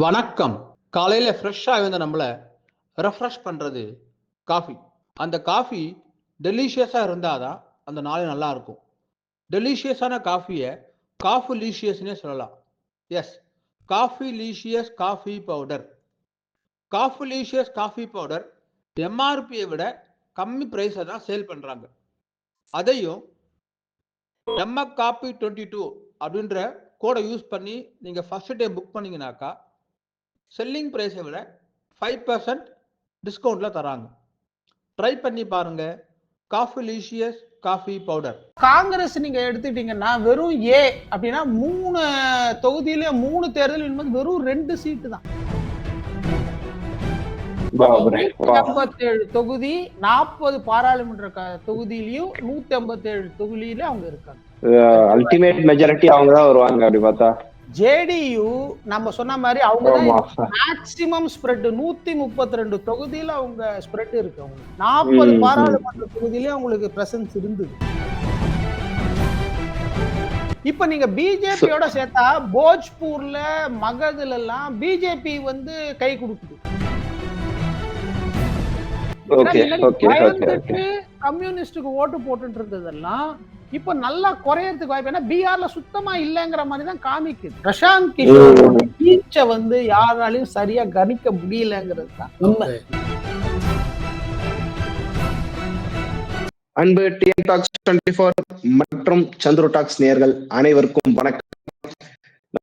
வணக்கம். காலையில ஃப்ரெஷ்ஷா எழுந்த நம்மள ரெஃப்ரெஷ் பண்றது காஃபி. அந்த காஃபி டெலிஷியஸா இருந்தாதான் அந்த நாளே நல்லா இருக்கும். டெலிஷியஸான காஃபிய காஃபிலீஷியஸ்னே சொல்லலாம். Yes, Coffeelicious coffee powder. Coffeelicious coffee powder எம்ஆர்பியை விட கம்மி பிரைஸை தான் சேல் பண்றாங்க. அதையும் MFCOFFEE22 அப்படின்ற கோடை யூஸ் பண்ணி நீங்க ஃபர்ஸ்ட் டே புக் பண்ணீங்கன்னாக்கா செல்லிங் பிரைஸை விட 5% டிஸ்கவுண்ட்ல தராங்க. ட்ரை பண்ணி பாருங்க. காஃபிலீஷியஸ் காஃபி பவுடர். காங்கிரஸ் நீங்க எடுத்துட்டீங்கன்னா வெறும் ஏ அப்படின்னா 3 தொகுதியில 3 தேர்தல் என்பது வெறும் 2 சீட்டு தான். 157 தொகுதி 40 பாராளுமன்ற தொகுதியிலையும் 157 தொகுதியில அவங்க இருக்காங்க. அல்டிமேட் மெஜாரிட்டி அவங்க தான் வருவாங்க. அப்படி பார்த்தா ஜேடியு நம்ம சொன்ன மாதிரி அவங்க மேக்ஸிமம் ஸ்ப்ரெட் 132 தொகுதியில அவங்க ஸ்ப்ரெட் இருக்கு. அவங்க 40 பாராளுமன்ற தொகுதியில அவங்களுக்கு பிரசன்ஸ் இருந்தது. இப்ப நீங்க பிஜேபியோட சேர்த்தா போஜ்பூர்ல மகதுல எல்லாம் பிஜேபி வந்து கை கொடுக்குது. கம்யூனிஸ்டுக்கு ஓட்டு போட்டு இருந்ததெல்லாம் இப்ப நல்லா குறையறதுக்கு வாய்ப்பு. ஏன்னா பீகார்ல சுத்தமா இல்லங்கிற மாதிரி தான் காமிக்குது. பிரசாந்த் கிஷோர் வீச்சை வந்து யாராலையும் சரியா கணிக்க முடியலங்கிறது தான் உண்மை. அன்பு டிஎன் டாக்ஸ் 24 மற்றும் சந்துரு டாக்ஸ் நேயர்கள் அனைவருக்கும் வணக்கம்.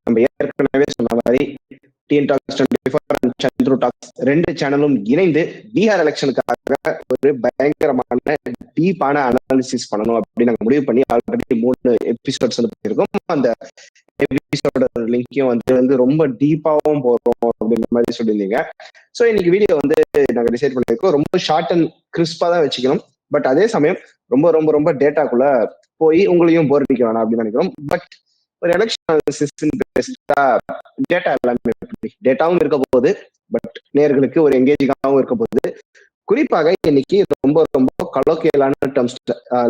நம்ம ஏற்கனவே சொன்ன மாதிரி TN talks 24 and Chandru talks 2 சேனலும் இணைந்து பீகார் எலெக்ஷனுக்காக ஒரு பயங்கரமான டீப்பான அனாலிசிஸ் பண்ணணும் அப்படின்னு நாங்கள் முடிவு பண்ணி ஆல்ரெடி 3 எபிசோட்ஸ் வந்து பண்ணியிருக்கோம். அந்த எபிசோட லிங்கையும் வந்து ரொம்ப டீப்பாவும் போறோம் அப்படின்ற மாதிரி சொல்லியிருந்தீங்க. ஸோ இன்னைக்கு வீடியோ வந்து நாங்கள் டிசைட் பண்ணியிருக்கோம். ரொம்ப ஷார்ட் அண்ட் கிறிஸ்பா தான் வச்சுக்கணும். பட் அதே சமயம் ரொம்ப ரொம்ப ரொம்ப டேட்டாக்குள்ள போய் உங்களையும் போர் அடிக்க வேணாம் அப்படின்னு நினைக்கிறோம். பட் ஒரு எலெக்ஷன் டேட்டா எல்லாமே டேட்டாவும் இருக்க போகுது, பட் நேர்களுக்கு ஒரு எங்கேஜிங்காகவும் இருக்க போகுது. குறிப்பாக இன்னைக்கு ரொம்ப ரொம்ப கலோக்கியலான டர்ம்ஸ்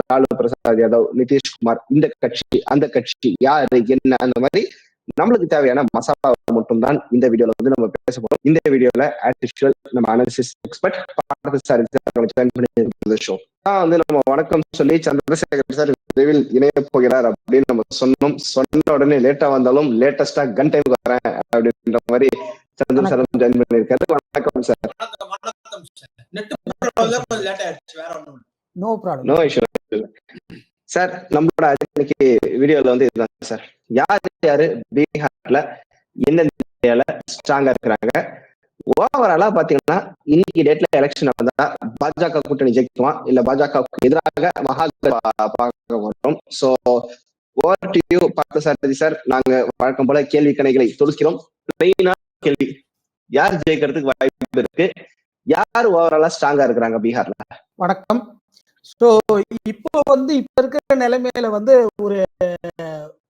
லாலு பிரசாத் யாதவ், நிதிஷ்குமார், இந்த கட்சி அந்த கட்சி யாரு என்ன அந்த மாதிரி நம்மளுக்கு தேவையான மசாலா மட்டும் தான் இந்த வீடியோல வந்து நம்ம பேச போறோம். இந்த வீடியோல ஆர்டிஃபிஷியல் நம்ம அனாலிசிஸ் எக்ஸ்பர்ட் ஷோ வந்து நம்ம வணக்கம் சொல்லி சந்திரசேகர் சார் விரைவில் இணைய போகிறார் அப்படின்னு நம்ம சொன்னோம். சொன்ன உடனே லேட்டா வந்தாலும் லேட்டஸ்டா கன் டைம் வரேன் அப்படின்ற மாதிரி சந்திர சார் ஜாயின் பண்ணிருக்காரு. வணக்கம் சார். No issue sir. நம்மளோட இன்னைக்கு வீடியோல வந்து இதுதான் சார். யாரு பீகார்ல எந்தெந்த ஸ்ட்ராங்கா இருக்கிறாங்க, ஓவராலா பாத்தீங்கன்னா இன்னைக்கு டேட்ல எலெக்ஷன் நடந்தா பாஜக கூட்டணி ஜெயிக்குமா இல்ல பாஜகவுக்கு எதிராக பார்க்க மாட்டோம். So over to you Parthasarathy sir. நாங்க வழக்கம் போல கேள்வி கணைகளை தொடுக்கிறோம். கேள்வி, யார் ஜெயிக்கிறதுக்கு வாய்ப்பு இருக்கு, யார் ஓவராலா ஸ்ட்ராங்கா இருக்கிறாங்க பீகார்ல? வணக்கம். ஸோ இப்போ வந்து இப்ப இருக்கிற நிலைமையில வந்து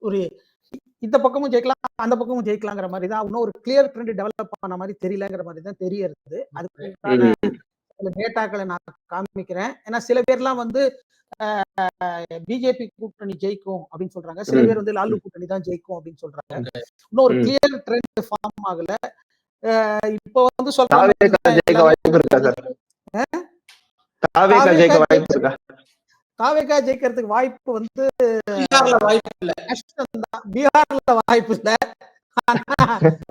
ஒரு இந்த பக்கமும் ஜெயிக்கலாம் அந்த பக்கமும் ஜெயிக்கலாங்கிற மாதிரி தான். இன்னும் ஒரு கிளியர் ட்ரெண்ட் டெவலப் ஆன மாதிரி தெரியலங்கிற மாதிரி தான் தெரியறது. அதுக்கான சில டேட்டாக்களை நான் காமிக்கிறேன். ஏன்னா சில பேர்லாம் வந்து பிஜேபி கூட்டணி ஜெயிக்கும் அப்படின்னு சொல்றாங்க, சில பேர் வந்து லாலு கூட்டணி தான் ஜெயிக்கும் அப்படின்னு சொல்றாங்க. இன்னும் ஒரு கிளியர் ட்ரெண்ட் ஃபார்ம் ஆகல. இப்போ வந்து சொல்றாங்க தாவேகா ஜெயிக்கிறதுக்கு வாய்ப்பு வந்து பீகார்ல வாய்ப்பு இல்ல,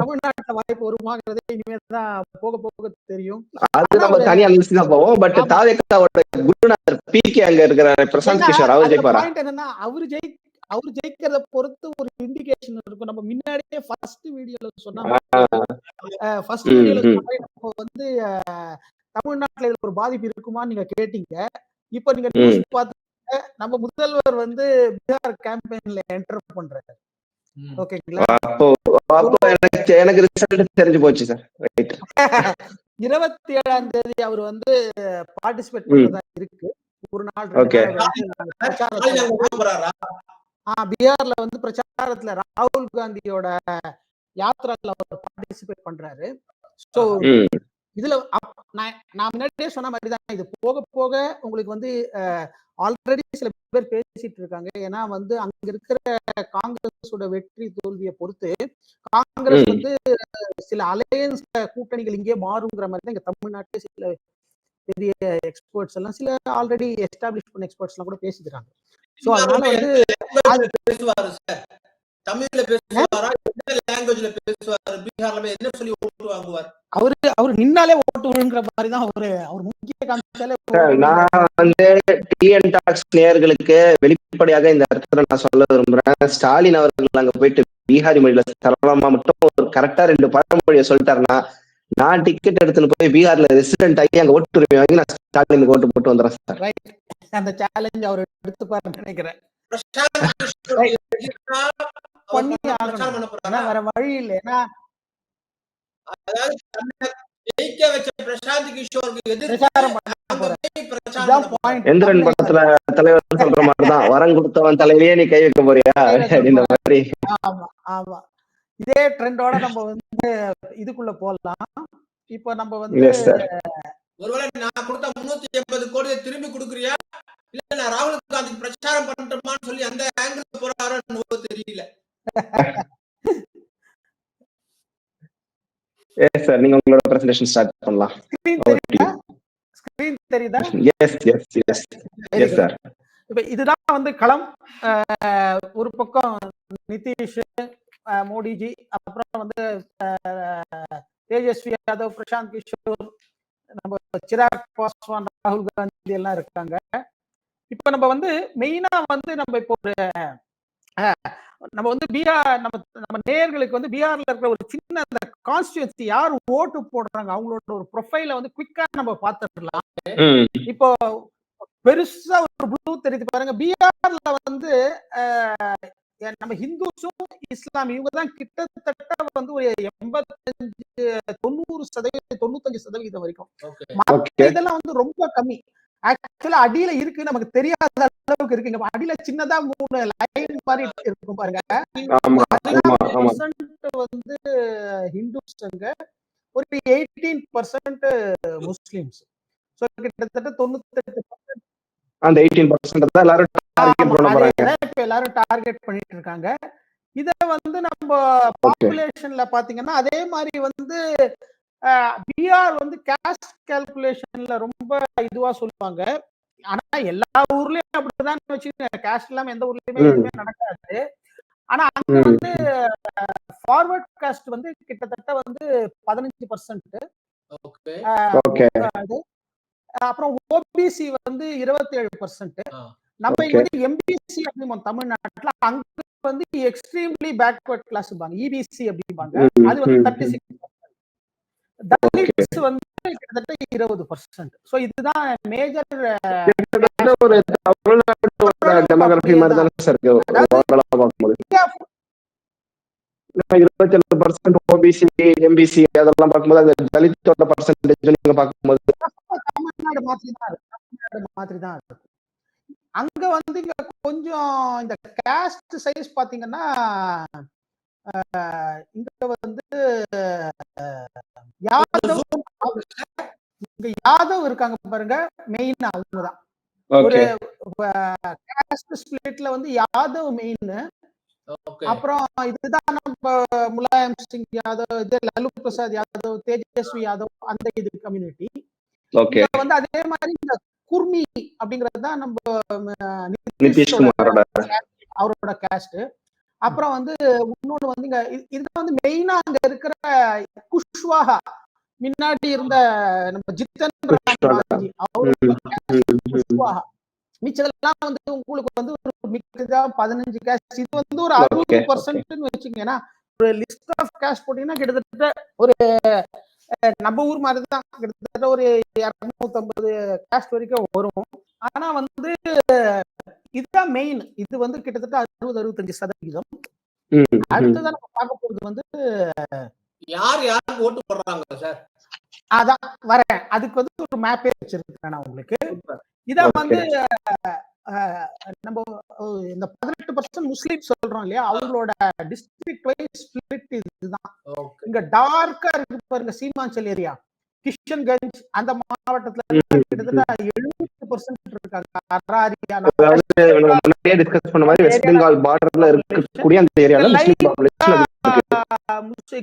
தமிழ்நாட்டுல வாய்ப்பு வருமாங்கிறது இனிமேதான் போக போக தெரியும். அது நம்ம தனியா தான் போவோம். பட் தாவேகாவோட குருநாதர் பிகே அங்க இருக்கிற பிரசாந்த் கிஷோர் அவர் ஜெயிப்பாரா? பாயிண்ட் என்னன்னா அவர் ஜெயிக்கிறத பொறுத்து ஒரு இண்டிகேஷன் இருக்கும். நம்ம முன்னாடியே ஃபர்ஸ்ட் வீடியோல சொன்னா வந்து தமிழ்நாட்டுல இதுல ஒரு பாதிப்பு இருக்குமான்னு நீங்க கேட்டீங்க. இப்ப நீங்க நியூஸ் பார்த்து நம்ம முதல்வர் வந்து பீகார் கேம்பெயின்ல என்டர் பண்றாரு. ஓகேங்களா? எனக்கு ரிசல்ட் தெரிஞ்சு போச்சு சார். 27ஆம் தேதி அவர் வந்து பார்ட்டிசிபேட் பண்றதா இருக்கு. ஒரு நாள் பீகார்ல வந்து பிரச்சாரத்துல ராகுல் காந்தியோட யாத்திரால அவர் பார்ட்டிசிபேட் பண்றாரு. சோ இதுல நான் முன்னாடியே சொன்ன மாதிரி தான், இது போக போக உங்களுக்கு வந்து ஆல்ரெடி சில பேர் பேசிட்டு இருக்காங்க. ஏன்னா வந்து அங்க இருக்கிற காங்கிரஸோட வெற்றி தோல்வியை பொறுத்து காங்கிரஸ் வந்து சில அலையன்ஸ் கூட்டணிகள் இங்கே மாறுங்கிற மாதிரி தான் இங்க தமிழ்நாட்டில் சில பெரிய எக்ஸ்பர்ட்ஸ் எல்லாம் சில ஆல்ரெடி எஸ்டாப்ளிஷ் பண்ண எக்ஸ்பர்ட்ஸ் எல்லாம் கூட பேசிக்கிறாங்க. சோ அதனால வந்து பேசுவாரு சார், தமிழ்ல பேசுவாரா, எந்த லாங்குவேஜ்ல பேசுவாரு, பீகார்ல என்ன சொல்லி ஓட்டு வாங்குவார்? அவரு நின்னாலே ஓட்டு விழுங்கிற மாதிரி தான் அவர் முக்கிய காமிச்சாலே நான் வந்து டிஎன் டாக்ஸ் நேயர்களுக்கு வெளிப்படையாக இந்த இடத்துல நான் சொல்ல விரும்புறேன். ஸ்டாலின் அவர்கள் அங்க போயிட்டு பீகாரி மொழியில சரளமா மட்டும் ஒரு கரெக்டா 2 பழமொழியை சொல்லிட்டாருன்னா, நான் டிக்கெட் எடுத்துன்னு போய் பீகார்ல ரெசிடென்ட் ஆகி அங்க ஓட்டு உரிமை வாங்கி நான் ஸ்டாலினுக்கு ஓட்டு போட்டு வந்துடுறேன் சார். ரைட், அந்த சேலஞ்ச் அவர் எடுத்துப்பாருன்னு நினைக்கிறேன். பண்ணி ஆகணும், வேற வழி இல்லை. ஏன்னா ஜெயிக்க வச்ச பிரசாந்த் கிஷோருக்கு பிரச்சாரம் பண்ண போறேன். எந்திரன் படத்துல தலைவர் சொல்ற மாதிரிதான், வரம் கொடுத்தவன் தலையிலேயே நீ கை வைக்க போறியா அப்படின்ற மாதிரி. ஆமா ஆமா, இதே ட்ரெண்டோட நம்ம வந்து இதுக்குள்ள போடலாம். இப்ப நம்ம வந்து ஒருவேளை நான் கொடுத்த 380 கோடியை திரும்பி கொடுக்குறியா, இல்ல நான் ராகுல் காந்திக்கு பிரச்சாரம் பண்ணட்டுமான்னு சொல்லி அந்த ஆங்கிள் போறாருன்னு தெரியல. எஸ் சார், நீங்க உங்களோட பிரசன்டேஷன் ஸ்டார்ட் பண்ணலாம். ஸ்கிரீன் தெரியுதா? Yes yes yes yes sir. இப்ப இதுதான் வந்து களம். ஒரு பக்கம் நிதிஷ், மோடிஜி, அப்புறம் வந்து தேஜஸ்வி யாதவ், பிரசாந்த் கிஷோர், நம்ம சிராக் பாஸ்வான், ராகுல் காந்தி எல்லாம் இருக்காங்க. இப்ப நம்ம வந்து மெயினா வந்து நம்ம இப்போ ஒரு நம்ம வந்து பீகார் நம்ம நேயர்களுக்கு வந்து பீகார்ல இருக்கிற ஒரு சின்ன அந்த கான்ஸ்டியூன்சி யார் ஓட்டு போடுறாங்க அவங்களோட ஒரு ப்ரொஃபைல வந்து குயிக்கா நம்ம பார்த்துடலாம். இப்போ பெருசா ஒரு ப்ளூ தெரியுது பாருங்க. பீகார்ல வந்து நம்ம ஹிந்துஸும் இஸ்லாம் இவங்க தான் கிட்டத்தட்ட வந்து ஒரு 85-90% வரைக்கும். இதெல்லாம் வந்து ரொம்ப கம்மி. ஆக்சுவலா அடியில இருக்கு, நமக்கு தெரியாத அளவுக்கு இருக்குங்க. அடியில சின்னதா 3 லைன் மாதிரி இருக்கும் பாருங்க. வந்து ஹிந்துஸ்ங்க, ஒரு 18% முஸ்லிம்ஸ். சோ கிட்டத்தட்ட 98% அந்த 18% தான் எல்லாரும் டார்கெட் பண்ண போறாங்க. இப்ப எல்லாரும் டார்கெட் பண்ணிட்டு இருக்காங்க. இத வந்து நம்ம பாப்புலேஷன்ல பாத்தீங்கன்னா அதே மாதிரி வந்து பீகார் வந்து காஸ்ட் கால்குலேஷன்ல ரொம்ப இதுவா சொல்லுவாங்க. ஆனா எல்லா ஊர்லயும் அப்படிதான் வச்சுக்கோங்க. காஸ்ட் இல்லாம எந்த ஊர்லயுமே எதுவுமே நடக்காது. ஆனா அங்க வந்து ஃபார்வர்ட் காஸ்ட் வந்து கிட்டத்தட்ட வந்து 15%. அப்புறம் ஓபிசி வந்து 27%. நம்ம இங்க வந்து எம்பிசி அப்படிம்போம் தமிழ்நாட்டுல. அங்க வந்து எக்ஸ்ட்ரீம்லி பேக்வர்ட் கிளாஸ் இபிசி அப்படிம்பாங்க. அது வந்து 36%. தலித்ஸ் வந்து கிட்டத்தட்ட 20%. சோ இதுதான் மேஜர் ஒரு தமிழ்நாட்டோட டெமோகிராஃபி மாதிரி தானே சார் இருக்கு. ஓவராலா பார்க்கும்போது 27% ஓபிசி எம்பிசி அதெல்லாம் பார்க்கும்போது அந்த தலித்தோட பர்சன்டேஜ் நீங்க பார்க்கும்போது தமிழ்நாடு மாதிரி தான் இருக்கு. அங்க வந்து இங்க கொஞ்சம் இந்த காஸ்ட் சைஸ் பாத்தீங்கன்னா இங்க வந்து யாதவ் இருக்காங்க பாருங்க, மெயின் அவங்கதான். ஒரு காஸ்ட் ஸ்பிளிட்ல வந்து யாதவ் மெயின். அப்புறம் இதுதான் நம்ம முலாயம் சிங் யாதவ், லல்லு பிரசாத் யாதவ், தேஜஸ்வி யாதவ், அந்த இது கம்யூனிட்டி. வந்து அதே மாதிரி இந்த குர்மி அப்படிங்கறது தான் நம்ம நிதிஷ்குமாரோட அவரோட காஸ்ட். அப்புறம் வந்து இன்னொன்னு வந்து இங்க இதுதான் வந்து மெயினா அங்க இருக்கிற குஷ்வாஹா, முன்னாடி இருந்த நம்ம ஜித்தன் ராம் அவரோட குஷ்வாஹா. மிச்சதெல்லாம் வந்து உங்களுக்கு வந்து ஒரு மிக்கதா 15 கேஸ்ட். இது வந்து ஒரு 60% வச்சுக்கீங்கன்னா, ஒரு லிஸ்ட் ஆஃப் கேஸ்ட் போட்டீங்கன்னா கிட்டத்தட்ட ஒரு நம்ம ஊர் மாதிரி தான், கிட்டத்தட்ட ஒரு 250 கேஸ்ட் வரைக்கும் வரும். ஆனா வந்து இதுதான் மெயின். இது வந்து கிட்டத்தட்ட 60-65%. அடுத்ததான் நம்ம பார்க்க போறது வந்து யார் ஓட்டு போடுறாங்க சார். அதான் வரேன், அதுக்கு வந்து ஒரு மேப்பே வச்சிருக்கேன் நான் உங்களுக்கு. இதான் வந்து நம்ம இந்த 18% முஸ்லீம் சொல்றோம் இல்லையா, அவங்களோட டிஸ்ட்ரிக்ட் வைஸ் ஸ்பிளிட் இதுதான். இங்க டார்க்கா இருக்கு பாருங்க சீமாஞ்சல் ஏரியா, கிஷன்கஞ்ச் அந்த மாவட்டத்துல கிட்டத்தட்ட 70% இருக்காங்க. அராரியா முன்னாடியே டிஸ்கஸ் பண்ண மாதிரி வெஸ்ட் பெங்கால் பார்டர்ல இருக்கக்கூடிய அந்த ஏரியால முஸ்லிம் பாப்புலேஷன்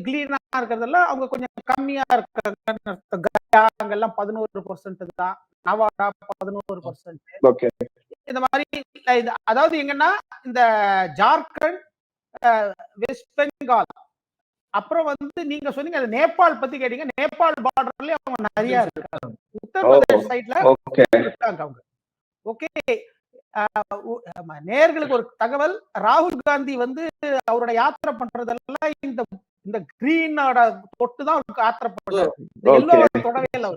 கிளீனா இருக்கிறதெல்லாம் அவங்க கொஞ்சம் கம்மியா இருக்காங்க. அங்கெல்லாம் 11% தான். நவாடா 11%. இந்த மாதிரி அதாவது எங்கன்னா இந்த ஜார்க்கண்ட், வெஸ்ட் பெங்கால், அப்புறம் வந்து நீங்க சொன்னீங்க நேபாள் பத்தி கேட்டீங்க. நேபாள் பார்டர்லயே அவங்க நிறைய இருக்காங்க. உத்தரப்பிரதேஷ் சைட்ல இருக்காங்க அவங்க. ஓகே, நேர்களுக்கு ஒரு தகவல். ராகுல் காந்தி வந்து அவரோட யாத்திரை பண்றதெல்லாம் இந்த கிரீனோட தொட்டு தான் யாத்திரை பண்றாரு. எல்லோட தொடவே இல்லை.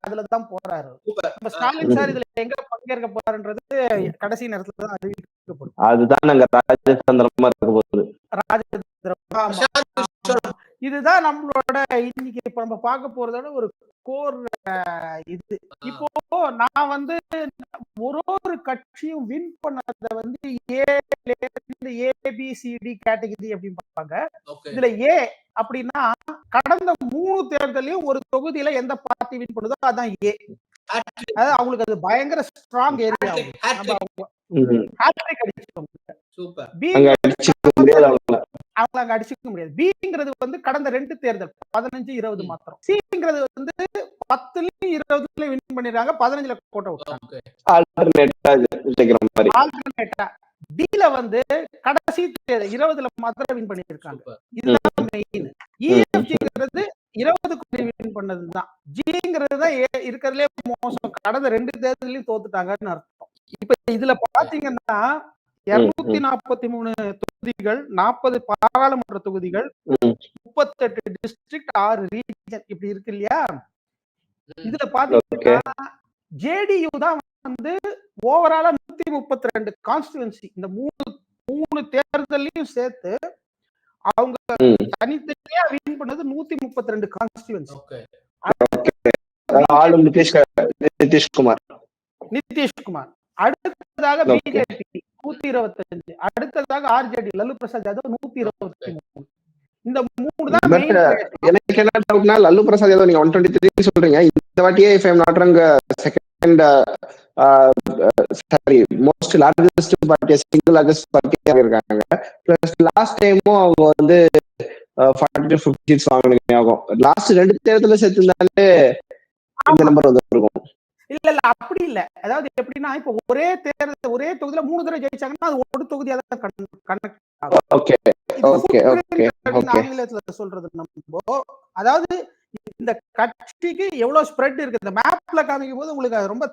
அதுலதான் போறாரு. ஸ்டாலின் சார் இதுல எங்க பங்கேற்க போறாருன்றது கடைசி நேரத்துல தான் அறிவிக்கப்படும். அதுதான் நாங்க ராஜதந்திரமா இருக்க போகுது. இதுதான் நம்மளோட இன்னைக்கு இப்ப நம்ம பார்க்க போறதோட ஒரு கோர் இது. இப்போ நான் வந்து ஒரு கட்சியும் வின் பண்ணத வந்து ஏபிசிடி கேட்டகரி அப்படின்னு பார்ப்பாங்க. இதுல ஏ அப்படின்னா கடந்த 3 தேர்தலையும் ஒரு தொகுதியில எந்த பார்ட்டி வின் பண்ணுதோ அதான் ஏ. அதாவது அவங்களுக்கு அது பயங்கர ஸ்ட்ராங் ஏரியா. அவங்க அங்க அடிச்சுக்க முடியாது. பிங்கிறது வந்து கடந்த 2 தேர்தல் 15, 20 மாத்திரம். சிங்கிறது வந்து 10லயும் 20லயும் வின் பண்ணிருக்காங்க. 15ல கோட்டை விட்டாங்க. டில வந்து கடைசி 20ல மாத்திரம் வின் பண்ணிருக்காங்க. இதுதான் மெயின். இஎஃப்ஜிங்கிறது 20க்கு வின் பண்ணதுதான். ஜிங்கிறது தான் இருக்கிறதுலே மோசம். கடந்த 2 தேர்தலையும் தோத்துட்டாங்கன்னு அர்த்தம். இப்ப இதுல பாத்தீங்கன்னா 243 தொகுதிகள், 40 பாராளுமன்ற தொகுதிகள், 38 டிஸ்ட்ரிக்ட், 6 ரீஜன் இப்படி இருக்கு இல்லையா? இதுல பாத்தீங்கன்னா ஜேடியு தான் வந்து ஓவராலா 132 கான்ஸ்டிட்யூன்சி. இந்த மூணு தேர்தலையும் சேர்த்து அவங்க தனித்தனியா வின் பண்ணது 132 கான்ஸ்டிட்யூன்சி. நிதிஷ்குமார். அடுத்ததாக பிஜேபி 125, அடுத்ததாக ஆர்ஜேடி லல்லு பிரசாத் யாதவ் 123. இந்த 3 தான் மெயின். எனக்கு என்ன டவுட்னா, லல்லு பிரசாத் யாதவ் நீங்க 123 சொல்றீங்க. இந்த வாட்டியே if I am not wrong second sorry most largest party, single largest பார்ட்டியா இருக்காங்க. பிளஸ் லாஸ்ட் டைமும் அவங்க வந்து 40 to 50 சீட்ஸ் வாங்கினீங்க ஆகும். லாஸ்ட் 2 தேர்தல சேர்த்துனாலே இந்த நம்பர் வந்து இருக்கும். இல்ல அப்படி இல்ல. அதாவது எப்படின்னா இப்ப ஒரே தேர்தல் ஒரே தொகுதியில 3 தடவை ஜெயிச்சாங்கன்னா அது ஒரு தொகுதியா தான் கனெக்ட் ஆகும். ஓகே ஓகே ஓகே ஆங்கிலத்துல சொல்றது நம்ம. அதாவது இந்த கட்சிக்கு எவ்வளவு ஸ்ப்ரெட் இருக்கு இந்த மேப்ல காமிக்கும் போது உங்களுக்கு அது ரொம்ப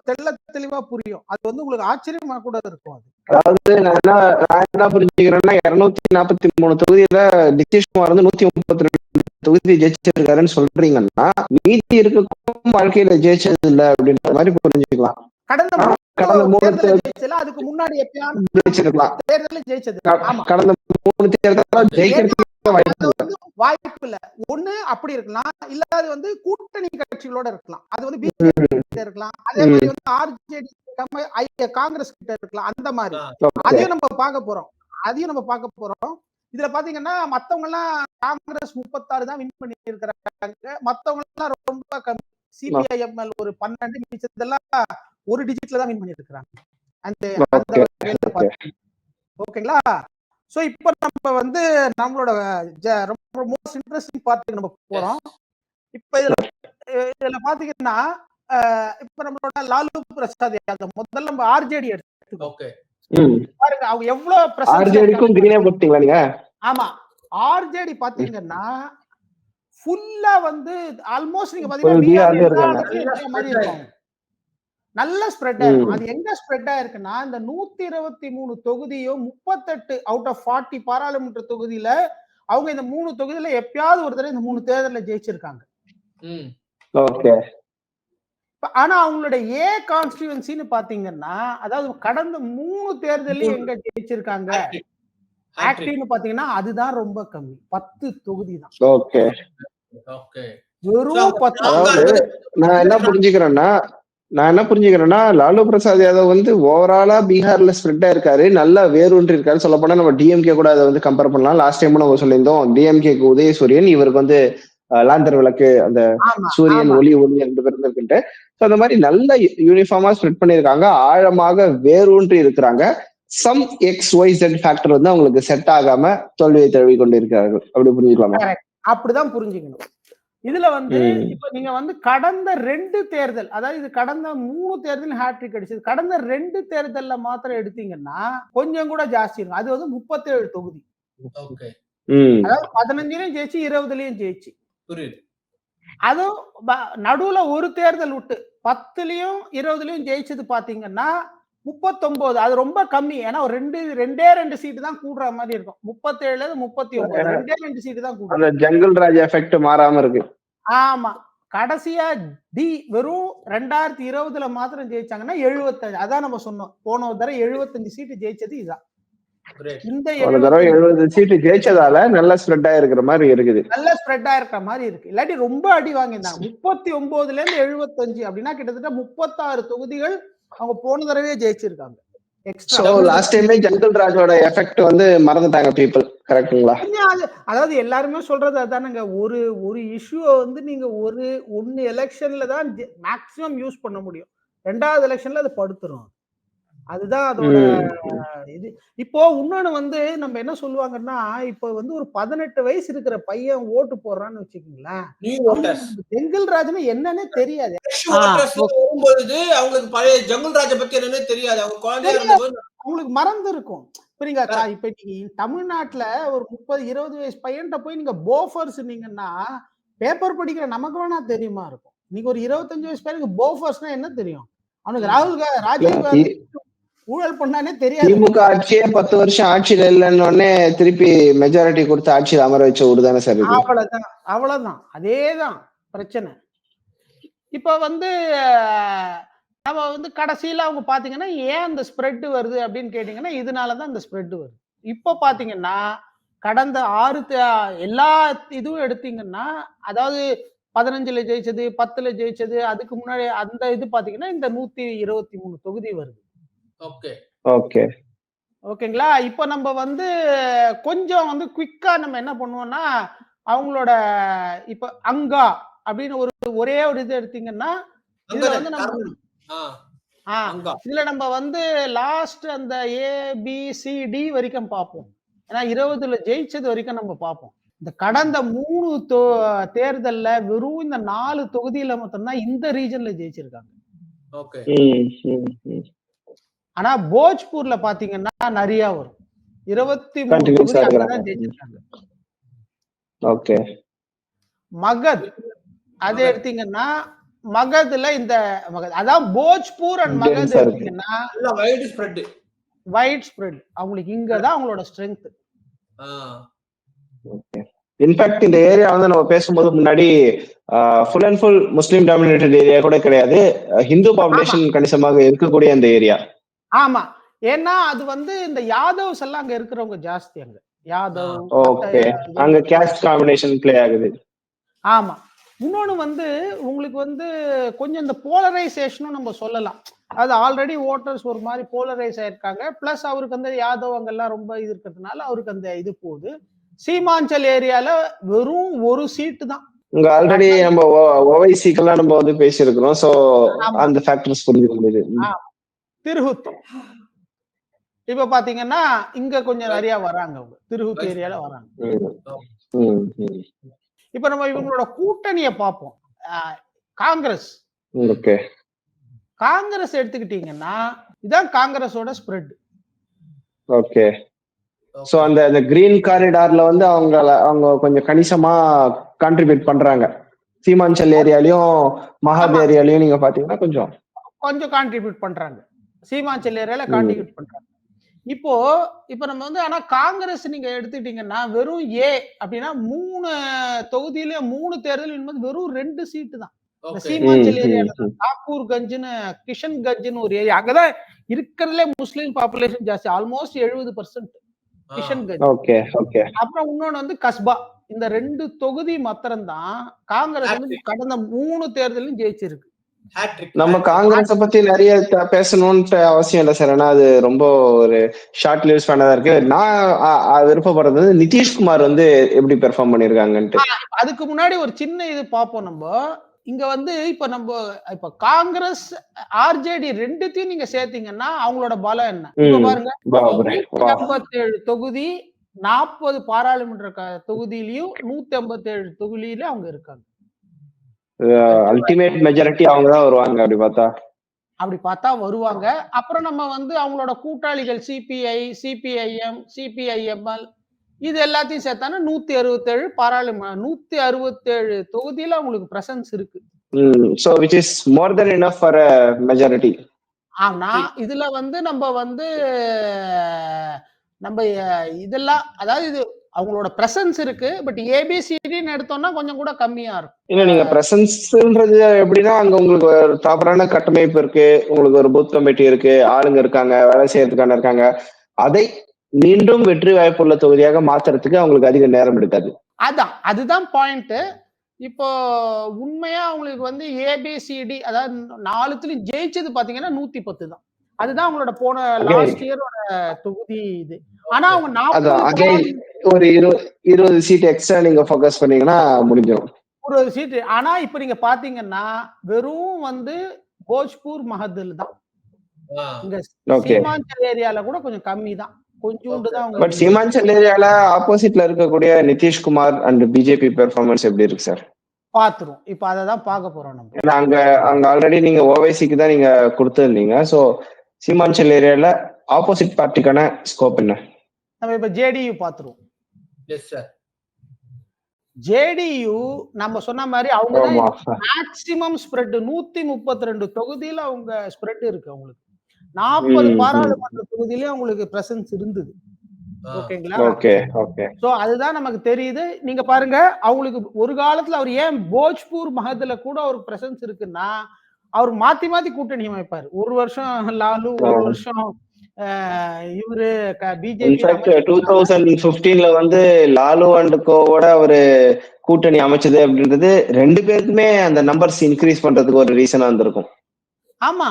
தெளிவா புரியும். அது வந்து உங்களுக்கு ஆச்சரியமா கூட இருக்கும். அதாவது நான் என்ன புரிஞ்சுக்கிறேன்னா 243 தொகுதியில நிதிஷ்குமார் வந்து 132 தொகுதி ஜெயிச்சிருக்காருன்னு சொல்றீங்கன்னா மீதி இருக்கும் வாழ்க்கையில ஜெயிச்சது இல்ல அப்படின்ற மாதிரி புரிஞ்சுக்கலாம். கடந்த 3 தேர்தல் அதுக்கு முன்னாடி எப்பயாவது ஜெயிச்சிருக்கலாம். தேர்தல் ஜெயிச்சது கடந்த 3 தேர்தல் ஜெயிக்கிறதுக்கு வாய்ப்பு இல்ல. ஒண்ணு அப்படி இருக்கலாம், இல்ல அது வந்து கூட்டணி கட்சிகளோட இருக்கலாம். அது வந்து பிஜேபி கிட்ட இருக்கலாம், அதே மாதிரி வந்து ஆர்ஜேடி காங்கிரஸ் கிட்ட இருக்கலாம். அந்த மாதிரி அதையும் நம்ம பார்க்க போறோம். இதுல பாத்தீங்கன்னா மத்தவங்க எல்லாம் காங்கிரஸ் 36 தான் வின் பண்ணி இருக்கிறாங்க. மத்தவங்க எல்லாம் ரொம்ப கம்மி. சிபிஐஎம்எல் ஒரு 12, மிச்சதெல்லாம் ஒரு டிஜிட்ல தான் வின் பண்ணி இருக்காங்க. ஓகேங்களா? சோ இப்ப நம்ம வந்து நம்மளோட ரொம்ப மோஸ்ட் இன்ட்ரெஸ்டிங் பார்ட்டுக்கு நம்ம போறோம். இப்ப இதுல பாத்தீங்கன்னா இப்ப நம்மளோட லாலு பிரசாத் யாதவ் முதல்ல நம்ம ஆர்ஜேடி எடுத்துக்கோங்க. பாருங்க அவங்க எவ்வளவு பிரசாத். ஆமா, ஆர்ஜேடி பாத்தீங்கன்னா ஃபுல்லா வந்து ஆல்மோஸ்ட் நீங்க பாத்தீங்கன்னா நல்ல ஸ்ப்ரெட் ஆயிருக்கும். அது எங்க ஸ்ப்ரெட் ஆயிருக்குன்னா இந்த 123 தொகுதியும் 38 அவுட் ஆஃப் 40 பாராளுமன்ற தொகுதியில அவங்க இந்த 3 தொகுதியில எப்பயாவது ஒரு தடவை இந்த 3 தேர்தல ஜெயிச்சிருக்காங்க. ஆனா அவங்களோட ஏ கான்ஸ்டிட்யூன்சின்னு பாத்தீங்கன்னா அதாவது கடந்த 3 தேர்தலையும் எங்க ஜெயிச்சிருக்காங்க ஆக்டிவ்னு பாத்தீங்கன்னா அதுதான் ரொம்ப கம்மி. 10 தொகுதி தான். நான் என்ன புரிஞ்சுக்கிறேன்னா நான் என்ன புரிஞ்சுக்கிறேன்னா, லாலு பிரசாத் யாதவ் வந்து ஓவராலா பீகார்ல ஸ்ப்ரெட் ஆயிருக்காரு. நல்லா வேரூன்றி இருக்காரு. சொல்லப்போனா நம்ம டிஎம்கே கூட அதை வந்து கம்பேர் பண்ணலாம். லாஸ்ட் டைம் நம்ம சொல்லியிருந்தோம், டிஎம்கேக்கு உதயசூரியன், இவருக்கு வந்து லாந்தர் விளக்கு, அந்த ஆமா சூரியன் ஆமா ஒளி ஒளி 2 பேரும் இருக்குன்ட்டு. ஸோ அந்த மாதிரி நல்ல யூனிஃபார்மா ஸ்ப்ரெட் பண்ணியிருக்காங்க. ஆழமாக வேரூன்றி இருக்கிறாங்க. சம் XYZ ஃபேக்டர் வந்து அவங்களுக்கு செட் ஆகாம தோல்வியை தழுவி கொண்டு இருக்கிறார்கள். அப்படி புரிஞ்சுக்கலாமா? correct. அப்படிதான் புரிஞ்சுக்கணும். இதுல வந்து இப்ப நீங்க வந்து கடந்த 2 தேர்தல், அதாவது இது கடந்த 3 தேர்தல் ஹேட்ரிக் அடிச்சது. கடந்த 2 தேர்தல்ல மாத்திரம் எடுத்தீங்கன்னா கொஞ்சம் கூட ஜாஸ்தி இருக்கும். அது வந்து 37 தொகுதி. ஓகே. அதாவது 15லயும் ஜெயிச்சு 20லயும் ஜெயிச்சு. புரியுது. அதுவும் நடுவுல ஒரு தேர்தல் விட்டு 10லயும் 20லயும் ஜெயிச்சது பாத்தீங்கன்னா 39. அது ரொம்ப கம்மி. ஏன்னா ரெண்டே 2 சீட்டு தான் கூடுற மாதிரி இருக்கும். 37 39 ரெண்டே 2 சீட்டு தான் கூடும். அந்த ஜங்கல் ராஜ் எஃபெக்ட் மாறாம இருக்கு. ஆமா. கடைசியா வெறும் 2020ல மாத்திரம் ஜெயிச்சாங்கன்னா 75. அதான் நம்ம சொன்னோம். போன ஒரு தடவை 75 சீட்டு ஜெயிச்சது இதுதான். இந்த ஒரு தடவை 70 சீட்டு ஜெயிச்சதால நல்ல ஸ்ப்ரெட் ஆயிருக்கிற மாதிரி இருக்குது. நல்ல ஸ்ப்ரெட் ஆயிருக்கிற மாதிரி இருக்கு. இல்லாட்டி ரொம்ப அடி வாங்கியிருந்தாங்க. 39ல இருந்து 75 அப்படின்னா கிட்டத்தட்ட 36 தொகுதிகள் அவங்க போன தடவையே ஜெயிச்சிருக்காங்க. சோ லாஸ்ட் டைமே ஜங்கல் ராஜோட எஃபெக்ட் வந்து மறந்துட்டாங்க பீப்புள். கரெக்ட்டுங்களா? அதாவது எல்லாருமே சொல்றது அதானுங்க. ஒரு இஷ்யூ வந்து நீங்க ஒன்னு எலெக்ஷன்ல தான் மேக்ஸிமம் யூஸ் பண்ண முடியும். 2வது எலெக்ஷன்ல அது படுத்துரும். அதுதான் அதோட இது. இப்போ இன்னொன்னு வந்து நம்ம என்ன சொல்லுவாங்கன்னா, இப்போ வந்து ஒரு 18 வயசு இருக்கிற பையன் ஓட்டு போடுறான்னு வச்சுக்கீங்களேன், ஜங்கல் ராஜ்னா என்னன்னே தெரியாது. வரும்பொழுது அவங்களுக்கு பழைய ஜங்கல் ராஜ பத்தி என்னன்னே தெரியாது. அவங்க குழந்தையா இருந்தபோது அவங்களுக்கு மறந்து இருக்கும். புரியுங்க? இப்ப நீங்க தமிழ்நாட்டுல ஒரு 30-20 வயசு பையன்கிட்ட போய் நீங்க போஃபர்ஸ் நீங்கன்னா பேப்பர் படிக்கிற நமக்கு வேணா தெரியுமா இருக்கும். நீங்க ஒரு 25 வயசு பையனுக்கு போஃபர்ஸ்னா என்ன தெரியும்? அவனுக்கு ராஜீவ் காந்தி ஊழல் பண்ணானே தெரியாது. திமுக ஆட்சியே 10 வருஷம் ஆட்சியில இல்லைன்னு திருப்பி மெஜாரிட்டி கொடுத்து ஆட்சியில் அமர வச்ச விடுதானே சார். அவ்வளவுதான். அதேதான் பிரச்சனை. இப்ப வந்து நம்ம வந்து கடைசியில அவங்க பாத்தீங்கன்னா ஏன் அந்த ஸ்ப்ரெட் வருது அப்படின்னு கேட்டீங்கன்னா இதனாலதான் இந்த ஸ்ப்ரெட் வருது. இப்ப பாத்தீங்கன்னா கடந்த 6 எல்லா இதுவும் எடுத்தீங்கன்னா, அதாவது 15ல ஜெயிச்சது, 10ல ஜெயிச்சது, அதுக்கு முன்னாடி அந்த இது பாத்தீங்கன்னா இந்த 123 தொகுதி வருது. ஓகேங்களா? இப்ப நம்ம வந்து கொஞ்சம் வந்து குயிக்கா நம்ம என்ன பண்ணுவோம்னா, அவங்களோட இப்ப அங்கா அப்படின்னு ஒரே ஒரு இது எடுத்தீங்கன்னா, இதுல வந்து இதுல நம்ம வந்து லாஸ்ட் அந்த ABCD வரைக்கும் பார்ப்போம். ஏன்னா 20ல ஜெயிச்சது வரைக்கும் நம்ம பார்ப்போம். இந்த கடந்த 3 தேர்தல்ல வெறும் இந்த 4 தொகுதியில மட்டும்தான் இந்த ரீஜன்ல ஜெயிச்சிருக்காங்க. ஆனா போஜ்பூர்ல பாத்தீங்கன்னா நிறைய வரும். 23 தொகுதி அங்கதான் ஜெயிச்சிருக்காங்க. மகத் அது எடுத்தீங்கன்னா மகத்ல இந்த அதான் போஜ்பூர் அண்ட் மகத் எடுத்தீங்கன்னா வைட் ஸ்ப்ரெட். அவங்களுக்கு இங்கதான் அவங்களோட ஸ்ட்ரென்த். இன்ஃபேக்ட் இந்த ஏரியா வந்து நம்ம பேசும்போது முன்னாடி full and full Muslim dominated area கூட கிடையாது. ஹிந்து பாப்புலேஷன் கணிசமாக இருக்கக்கூடிய அந்த ஏரியா. ஆமா. ஏன்னா அது வந்து இந்த யாதவ்ஸ் எல்லாம் அங்க இருக்கிறவங்க ஜாஸ்தி. அங்க யாதவ் அங்க கேஸ்ட் காம்பினேஷன் ப்ளே ஆகுது. ஆமா. இன்னொன்னு வந்து உங்களுக்கு வந்து கொஞ்சம் இந்த போலரைசேஷனும் நம்ம சொல்லலாம். அது ஆல்ரெடி ஓட்டர்ஸ் ஒரு மாதிரி போலரைஸ் ஆயிருக்காங்க. பிளஸ் அவருக்கு வந்து யாதவ் அங்கெல்லாம் ரொம்ப இது இருக்கிறதுனால அவருக்கு அந்த இது போகுது. சீமாஞ்சல் ஏரியால வெறும் ஒரு சீட்டு தான். இங்க ஆல்ரெடி நம்ம ஓவைசிக்கெல்லாம் நம்ம வந்து பேசியிருக்கிறோம். சோ அந்த ஃபேக்டர்ஸ் புரிஞ்சுக்க முடியுது. திருஹுத் இப்ப பாத்தீங்கன்னா இங்க கொஞ்சம் நிறைய வராங்க. அவங்க திருஹுத் ஏரியால வராங்க. இப்ப நம்ம இவங்களோட கூட்டணியை பார்ப்போம். காங்கிரஸ் எடுத்துக்கிட்டீங்கன்னா இதான் காங்கிரஸோட ஸ்ப்ரெட். சோ அந்த கிரீன் காரிடார்ல வந்து அவங்க கொஞ்சம் கணிசமா கான்ட்ரிபியூட் பண்றாங்க. சீமாஞ்சல் ஏரியாலயும் மகாத் ஏரியாலயும் நீங்க பாத்தீங்கன்னா கொஞ்சம் கான்ட்ரிபியூட் பண்றாங்க. சீமாஞ்சல் ஏரியால கான்ட்ரிபியூட் பண்றாங்க. இப்போ நம்ம வந்து ஆனா காங்கிரஸ் நீங்க எடுத்துக்கிட்டீங்கன்னா வெறும் அப்படின்னா 3 தொகுதியில 3 தேர்தல் வெறும் 2 சீட்டு தான். சீமாஞ்சல் ஏரியால தாக்கூர் கஞ்சுன்னு கிஷன் கஞ்சுன்னு ஒரு ஏரியா. அங்கதான் இருக்கிறதுல முஸ்லீம் பாப்புலேஷன் ஜாஸ்தி. ஆல்மோஸ்ட் 70% கிஷன் கஞ்ச். அப்புறம் இன்னொன்னு வந்து கஸ்பா. இந்த 2 தொகுதி மாத்திரம் தான் காங்கிரஸ் வந்து கடந்த 3 தேர்தலும் ஜெயிச்சிருக்கு. நம்ம காங்கிரஸ பத்தி நிறைய பேசணும்னு அவசியம் இல்லை சார். ஏன்னா அது ரொம்ப ஒரு ஷார்ட் லிவ்ஸ் பண்ணதா இருக்கு. நான் விருப்பப்படுறது நிதிஷ்குமார் வந்து எப்படி பெர்ஃபார்ம் பண்ணிருக்காங்கன்ட்டு. அதுக்கு முன்னாடி ஒரு சின்ன இது பார்ப்போம். நம்ம இங்க வந்து இப்ப காங்கிரஸ் ஆர்ஜேடி ரெண்டுத்தையும் நீங்க சேர்த்தீங்கன்னா அவங்களோட பலம் என்ன? இப்ப பாருங்க 157 தொகுதி 40 பாராளுமன்ற தொகுதியிலையும் 187 தொகுதியில அவங்க இருக்காங்க. அல்டிமேட் மெஜாரிட்டி அவங்க தான் வருவாங்க அப்படி பார்த்தா வருவாங்க. அப்புறம் நம்ம வந்து அவங்களோட கூட்டாளிகள் சிபிஐ, சிபிஐஎம், சிபிஐஎம்எல் இது எல்லாத்தையும் சேர்த்தானா 167 167 தொகுதியில அவங்களுக்கு பிரசன்ஸ் இருக்கு. So which is more than enough for a majority. ஆனா இதுல வந்து நம்ம இதெல்லாம் அதாவது இது அவங்களோட பிரசன்ஸ் இருக்கு. பட் ஏபிசிடின்னு எடுத்தோம்னா கொஞ்சம் கூட கம்மியா இருக்கும். இல்ல நீங்க பிரசன்ஸ்ன்றது எப்படின்னா அங்க உங்களுக்கு ஒரு ப்ராப்பரான கட்டமைப்பு இருக்கு, உங்களுக்கு ஒரு பூத் கமிட்டி இருக்கு, ஆளுங்க இருக்காங்க, வேலை செய்யறதுக்கான இருக்காங்க. அதை மீண்டும் வெற்றி வாய்ப்புள்ள தொகுதியாக மாத்துறதுக்கு அவங்களுக்கு அதிக நேரம் எடுக்காது. அதுதான் பாயிண்ட். இப்போ உண்மையா அவங்களுக்கு வந்து ஏபிசிடி அதாவது 4த்துலயும் ஜெயிச்சது பாத்தீங்கன்னா 110 தான். அதுதான் அவங்களோட போன லாஸ்ட் இயரோட தொகுதி இது. ஆனா அவங்க 40 ஒரு 20 சீட் எக்ஸ்ட்ரா நீங்க ஃபோக்கஸ் பண்ணீங்கன்னா முடிஞ்சிடும். 20 சீட். ஆனா இப்ப நீங்க பாத்தீங்கன்னா வெறும் வந்து போஜ்பூர் மஹதில் தான். இங்க சீமாஞ்சல் ஏரியால கூட கொஞ்சம் கம்மி தான், கொஞ்சோண்டு தான். பட் சீமாஞ்சல் ஏரியால ஆப்போசிட்ல இருக்கக்கூடிய நிதிஷ்குமார் அண்ட் பிஜேபி பெர்ஃபார்மன்ஸ் எப்படி இருக்கு சார்? பாத்துரும். இப்ப அததான் பார்க்க போறோம் நம்ம. ஏன்னா அங்க ஆல்ரெடி நீங்க ஓவைசிக்கு தான் நீங்க கொடுத்திருந்தீங்க. சோ சீமாஞ்சல் ஏரியால ஆப்போசிட் பார்ட்டிக்கான ஸ்கோப் என்ன? நம்ம இப்ப ஜேடியு பாத்துருவோம். Yes sir. ஜேடியு நம்ம சொன்ன மாதிரி அவங்க மேக்ஸிமம் ஸ்ப்ரெட் 132 தொகுதியில அவங்க ஸ்ப்ரெட் இருக்கு. அவங்களுக்கு 40 பாராளுமன்ற தொகுதியில அவங்களுக்கு பிரசன்ஸ் இருந்தது. ஓகேங்களா? சோ அதுதான் நமக்கு தெரியுது. நீங்க பாருங்க அவங்களுக்கு ஒரு காலத்துல அவர் ஏன் போஜ்பூர் மஹதில கூட ஒரு பிரசன்ஸ் இருக்குன்னா அவர் மாத்தி மாத்தி கூட்டணி அமைப்பாரு. ஒரு வருஷம் லாலு, ஒரு வருஷம் இவரு பிஜேபி. 2015ல வந்து லாலு அண்ட் கோவோட ஒரு கூட்டணி அமைச்சது அப்படின்றது ரெண்டு பேருக்குமே அந்த நம்பர்ஸ் இன்க்ரீஸ் பண்றதுக்கு ஒரு ரீசனா இருந்திருக்கும். ஆமா,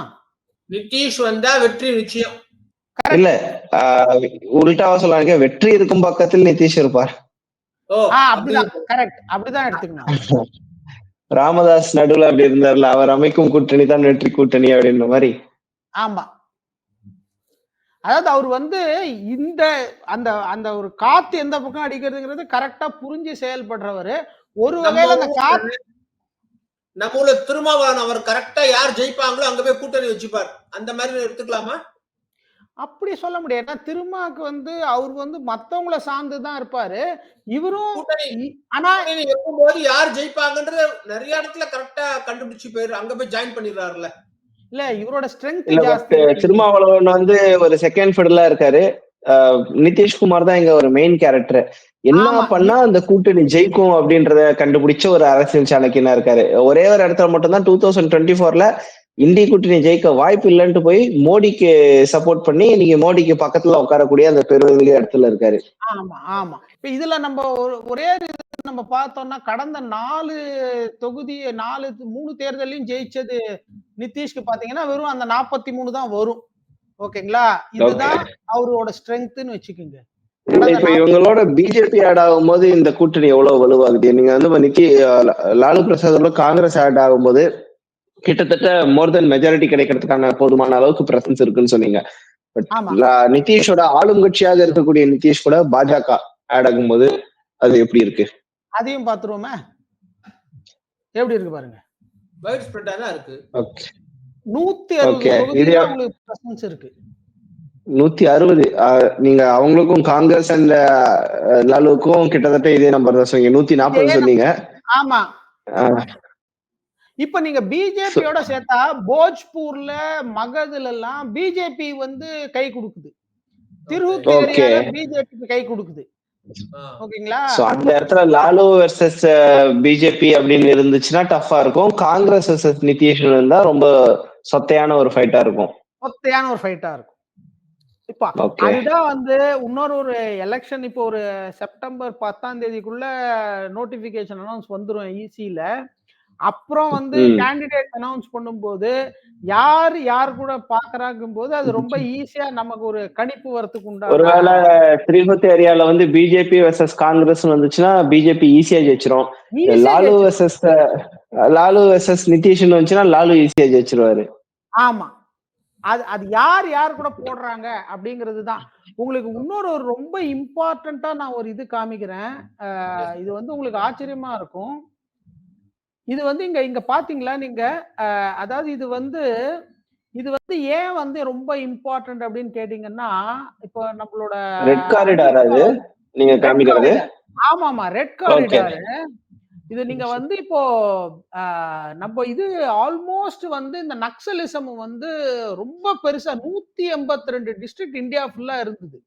நிதிஷ் வந்தா வெற்றி நிச்சயம். இல்ல உள்டாவா சொல்லாங்க, வெற்றி இருக்கும் பக்கத்தில் நிதிஷ் இருப்பார். அப்படிதான் கரெக்ட், அப்படிதான் எடுத்துக்கணும். ராமதாஸ் நடுவுல அப்படி இருந்தார்ல, அவர் அமைக்கும் கூட்டணி தான் வெற்றி கூட்டணி அப்படின்ற மாதிரி. ஆமா, அதாவது அவர் வந்து இந்த அந்த அந்த ஒரு காத்து எந்த பக்கம் அடிக்கிறதுங்கிறது கரெக்டா புரிஞ்சு செயல்படுறவரு. ஒரு வகையில அந்த காத்து நம்மள திருமாவளவன் அவர் கரெக்டா யார் ஜெயிப்பாங்களோ அங்க போய் கூட்டணி வச்சுப்பார். அந்த மாதிரி எடுத்துக்கலாமா? அப்படி சொல்ல முடியாது. திருமாக்கு வந்து அவர் வந்து மத்தவங்கள சார்ந்துதான் இருப்பாரு. இவரும் ஆனா இருக்கும்போது யார் ஜெயிப்பாங்கன்ற நிறைய இடத்துல கரெக்டா கண்டுபிடிச்சு போயிரு அங்க போய் ஜாயின் பண்ணிடுறாருல. இல்ல இவரோட ஸ்ட்ரென்த் ஜாஸ்தி. திருமாவளவன் வந்து ஒரு செகண்ட் ஃபீல்டா இருக்காரு. நிதிஷ்குமார் தான் இங்க ஒரு மெயின் கேரக்டர். என்ன பண்ணா அந்த கூட்டணி ஜெயிக்கும் அப்படின்றத கண்டுபிடிச்ச ஒரு அரசியல் சாணக்கியனா இருக்காரு. ஒரே ஒரு இடத்துல மட்டும்தான் 2024ல இந்திய கூட்டணி ஜெயிக்க வாய்ப்பு இல்லைன்ட்டு போய் மோடிக்கு சப்போர்ட் பண்ணி நீங்க மோடிக்கு பக்கத்துல உட்காரக்கூடிய அந்த பெருவெளிய இடத்துல இருக்காரு. ஆமா ஆமா. இப்ப இதுல நம்ம ஒரே நம்ம பார்த்தோம்னா கடந்த 4 தொகுதி 3 தேர்தலையும் ஜெயிச்சது நிதிஷ்க்கு பாத்தீங்கன்னா வெறும் அந்த 43 தான் வரும். ஓகேங்களா? இதுதான் அவரோட ஸ்ட்ரென்த்னு வச்சுக்கோங்க. இப்ப இவங்களோட பிஜேபி ஆட் ஆகும் போது இந்த கூட்டணி எவ்வளவு வலுவாகுது? நீங்க வந்து லாலு பிரசாதோட காங்கிரஸ் ஆட் ஆகும் போது கிட்டத்தட்ட மோர் தென் மெஜாரிட்டி கிடைக்கிறதுக்கான போதுமான அளவுக்கு பிரசன்ஸ் இருக்குன்னு சொன்னீங்க. நிதிஷோட ஆளும் கட்சியாக இருக்கக்கூடிய நிதிஷ் கூட பாஜக ஆட் ஆகும் போது அது எப்படி இருக்கு? அதையும் பாத்துருவோமே, எப்படி இருக்கு பாருங்க. வைட் ஸ்ப்ரெட்டா தான் இருக்கு. 160 பிரசன்ஸ் இருக்கு. 160. நீங்க அவங்களுக்கும் காங்கிரஸ் அண்ட் லாலுக்கும் கிட்டத்தட்ட இதே நம்பர் தான் சொன்னீங்க. 140 சொன்னீங்க. ஆமா. இப்ப நீங்க பிஜேபியோட சேர்த்தா போஜ்பூர்ல மகதுல எல்லாம் பிஜேபி வந்து கை கொடுக்குது. திருத்தேரியால பிஜேபிக்கு கை கொடுக்குது. ஓகேங்களா? அந்த இடத்துல லாலு வெர்சஸ் பிஜேபி அப்படின்னு இருந்துச்சுன்னா டஃபா இருக்கும். காங்கிரஸ் வெர்சஸ் நிதிஷ் இருந்தா ரொம்ப சொத்தையான ஒரு ஃபைட்டா இருக்கும். இப்ப அதுதான் வந்து இன்னொரு எலெக்ஷன். இப்போ ஒரு செப்டம்பர் 10ஆம் தேதிக்குள்ள நோட்டிபிகேஷன் அனௌன்ஸ் வந்துரும் ஈசில. அப்புறம் வந்து கேண்டிடேட் அனௌன்ஸ் பண்ணும்போது யார் கூட பாக்குறாங்கும் போது அது ரொம்ப ஈஸியா நமக்கு ஒரு கணிப்பு வரத்துக்கு உண்டான ஒருவேளை ஸ்ரீபத் ஏரியால வந்து பிஜேபி வெர்சஸ் காங்கிரஸ் வந்துச்சுன்னா பிஜேபி ஈஸியா ஜெயிச்சிரும். லாலு வெர்சஸ் நிதிஷ்னு வந்துச்சுன்னா லாலு ஈஸியா ஜெயிச்சிருவாரு. ஆமா, அது யார் கூட போடுறாங்க அப்படிங்கிறது தான். உங்களுக்கு இன்னொரு ஒரு ரொம்ப இம்பார்ட்டண்டா நான் ஒரு இது காமிக்கிறேன். இது வந்து உங்களுக்கு ஆச்சரியமா இருக்கும். இது வந்து இங்க பாத்தீங்களா நீங்க, அதாவது இது வந்து ஏன் வந்து ரொம்ப இம்பார்ட்டன்ட் அப்படின்னு கேட்டீங்கன்னா, இப்போ நம்மளோட ரெட் காரிடார் அது நீங்க காமிக்கிறது. ஆமாமா, ரெட் காரிடார். இது நீங்க வந்து இப்போ நம்ம இது ஆல்மோஸ்ட் வந்து இந்த நக்சலிசம் வந்து ரொம்ப பெருசா 182 டிஸ்ட்ரிக்ட் இந்தியா ஃபுல்லா இருந்தது.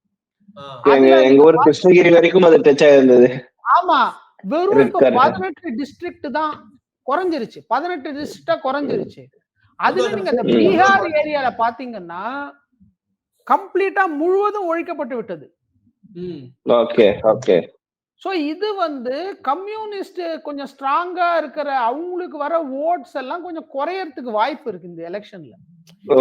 எங்க ஊர் கிருஷ்ணகிரி வரைக்கும் அது டச் ஆயிருந்தது. ஆமா, வெறும் இப்போ 18 டிஸ்ட்ரிக்ட் தான் குறைஞ்சிருச்சு. 18 டிஸ்ட்ரிக்டா குறைஞ்சிருச்சு. அதுல நீங்க இந்த பீகார் ஏரியால பாத்தீங்கன்னா கம்ப்ளீட்டா முழுவதும் ஒழிக்கப்பட்டு விட்டது. Okay okay. சோ இது வந்து கம்யூனிஸ்ட் கொஞ்சம் ஸ்ட்ராங்கா இருக்கிற அவங்களுக்கு வர ஓட்ஸ் எல்லாம் கொஞ்சம் குறையறதுக்கு வாய்ப்பு இருக்கு இந்த எலெக்ஷன்ல.